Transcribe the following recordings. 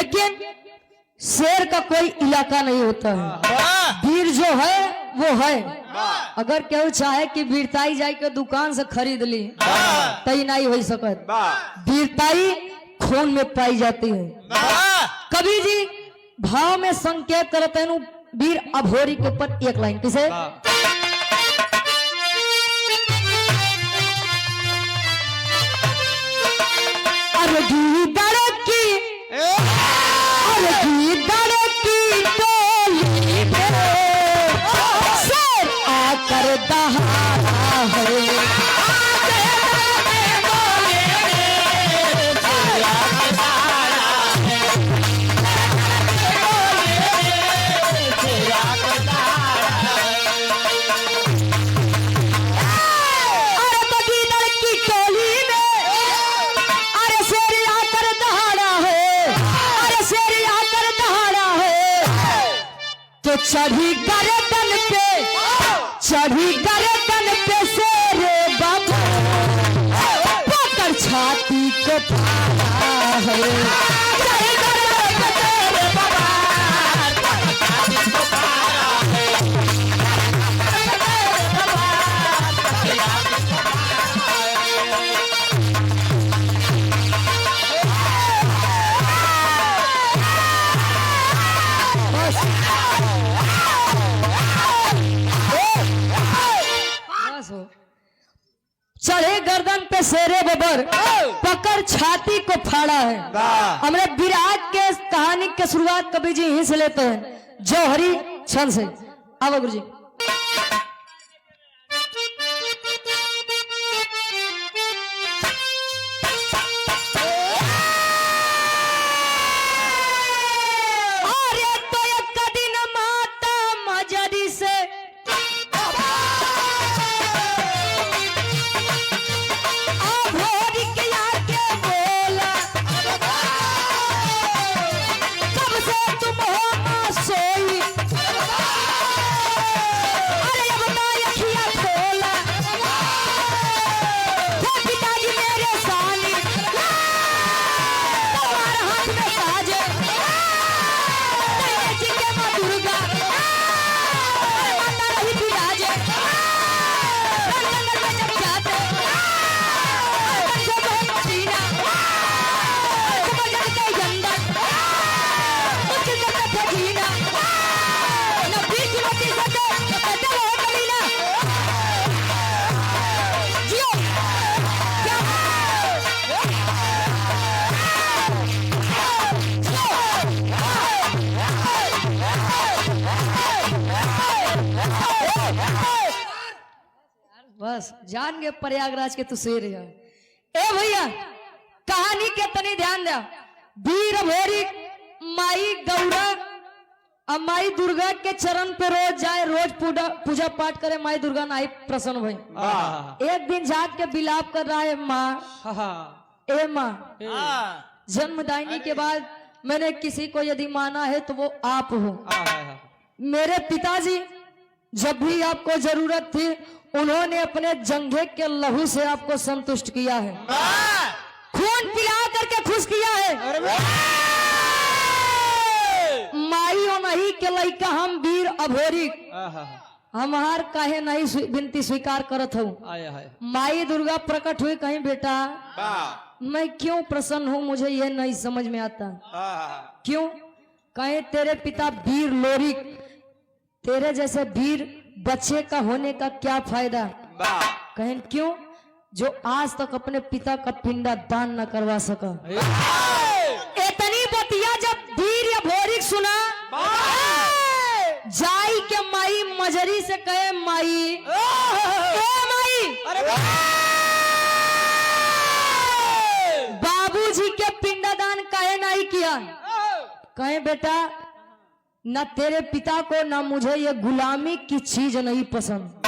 लेकिन शेर का कोई इलाका नहीं होता है। वीर जो है वो है। अगर केहू चाहे कि वीरताई जाए के दुकान से खरीद ली तई नहीं हो सकत। वीरताई खून में पाई जाती है। कवि जी भाव में संकेत करते हैं वीर अभोरी के ऊपर एक लाइन किसे आकर दहाड़ा है। चढ़ी गर्दन पे शेरे बाबा पकड़ छाती को फाड़ा है। चढ़े गर्दन पे शेरे बबर पकड़ छाती को फाड़ा है। हमने विराट के कहानी के शुरुआत कवि जी यहीं से लेते हैं जौहरी छंद से। आओ गुरु जी। अरे तो एक दिन माता मजरी से बस जान गए प्रयागराज के तू शेर है। ए भैया कहानी के तनी ध्यान दे। वीर अभोरी माई गौरा और माई दुर्गा के चरण पे रोज जाए, रोज पूजा पाठ करे। माई दुर्गा नाई प्रसन्न भाई एक दिन जाग के बिलाप कर रहा है माँ, ए माँ जन्मदायिनी के बाद मैंने किसी को यदि माना है तो वो आप हो। मेरे पिताजी जब भी आपको जरूरत थी उन्होंने अपने जंघे के लहू से आपको संतुष्ट किया है, खून पिला करके खुश किया है। माई और नहीं के लइका हम वीर अभोरी हमार काहे नहीं विनती स्वीकार करत हूँ। माई दुर्गा प्रकट हुई कहीं बेटा मैं क्यों प्रसन्न हूँ मुझे यह नहीं समझ में आता। क्यों कहीं तेरे पिता वीर लोरी, तेरे जैसे वीर बच्चे का होने का क्या फायदा। कहीं क्यों जो आज तक अपने पिता का पिंडा दान न करवा सका। इतनी बतिया जब वीर अभोरी सुना जाई के माई मजरी से कहे माई बाबूजी के पिंडदान काहे नहीं किया। कहे बेटा न तेरे पिता को न मुझे ये गुलामी की चीज नहीं पसंद।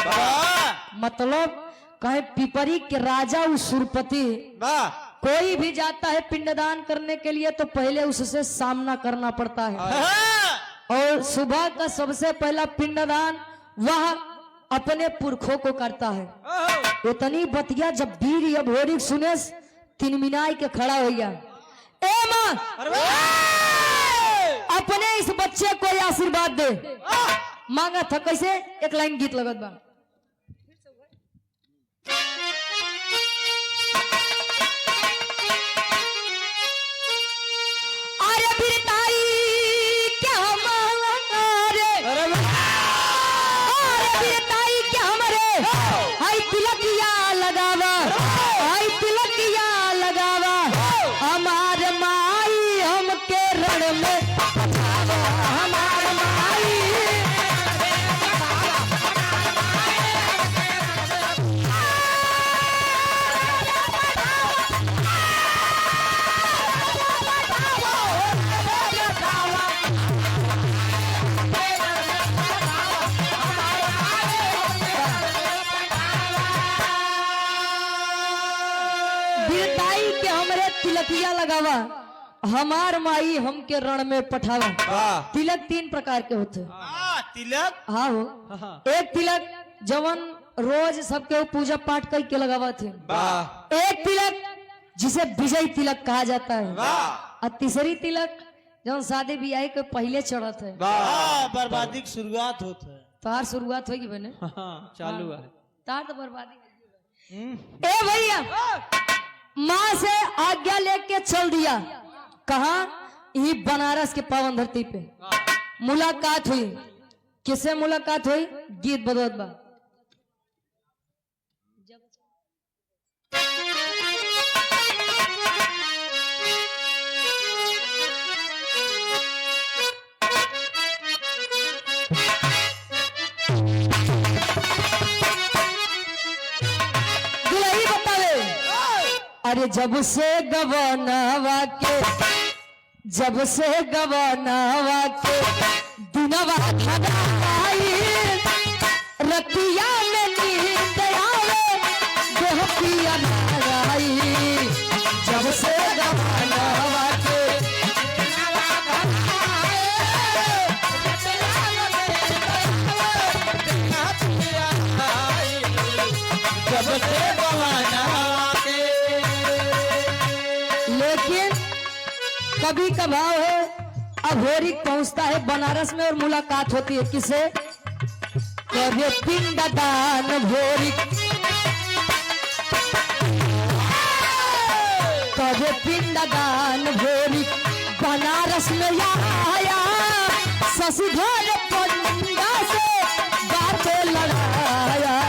मतलब कहे पिपरी के राजा उसूरपति कोई भी जाता है पिंडदान करने के लिए तो पहले उससे सामना करना पड़ता है और सुबह का सबसे पहला पिंडदान वह अपने पुरखों को करता है। इतनी बतिया जब वीर अभोरी सुने तिनमिनाई के खड़ा हो गया। ए मां अपने इस बच्चे को आशीर्वाद दे। मांगा था कैसे, एक लाइन गीत लगत बा। अरे बिरताई क्या मांगा रे, अरे बिरताई क्या मरे, हाय तिलकिया लगावा, हाय तिलकिया लगावा, हमार माई हमके रण में पठावा, हमार माई बिरताई के हमरे तिलकिया लगावा, हमार माई हमके रण में पठावा। तिलक 3 प्रकार के होते। तिलक हाँ हो, एक तिलक जवन रोज सबके पूजा पाठ करके लगावा थे। एक तिलक जिसे विजय तिलक कहा जाता है। और तीसरी तिलक जवन शादी ब्याह के पहले चढ़त है। बर्बादी की शुरुआत होता है। तार शुरुआत होगी बने, चालू है तार तो बर्बादी। ए भैया, माँ से आज्ञा लेके चल दिया। कहा? ये बनारस के पावन धरती पे मुलाकात हुई। किससे मुलाकात हुई? गीत बदौत बा। दुल्ही बतावे, अरे जब से गवानावा के, जब से गवानावा के दिनवा धगाई, रतिया में नींद आवे देह पिया नाराई। जब से गवानावा के लेकिन कभी कभाव है अघोरी पहुंचता है बनारस में और मुलाकात होती है। किसे? कभी पिंडदान भोरी, कभी पिंडदान भोरी बनारस में आया। शशिधर पंडा से बातें लड़ाया।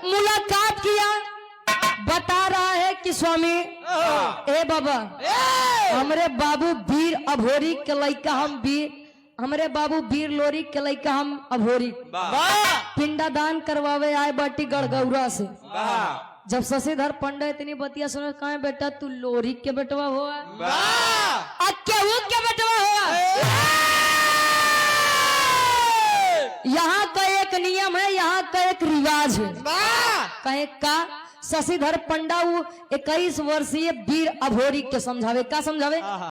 मुलाकात किया, बता रहा है कि स्वामी ए बाबा, हमरे बाबू वीर अभोरी के लइका हम वीर, हमरे बाबू वीर लोरी के लइका हम अभोरी पिंडादान करवावे आए बाटी गड़गौरा से। जब शशिधर पंडा इतनी बतिया सुने, कहे बेटा तू लोरी के बेटवा हुआ, केहू के बेटवा हुआ। यहाँ का एक नियम है, यहाँ का एक रिवाज है। कहे का? शशिधर पंडा 21 वर्षीय वीर अभोरी के समझावे। का समझावे?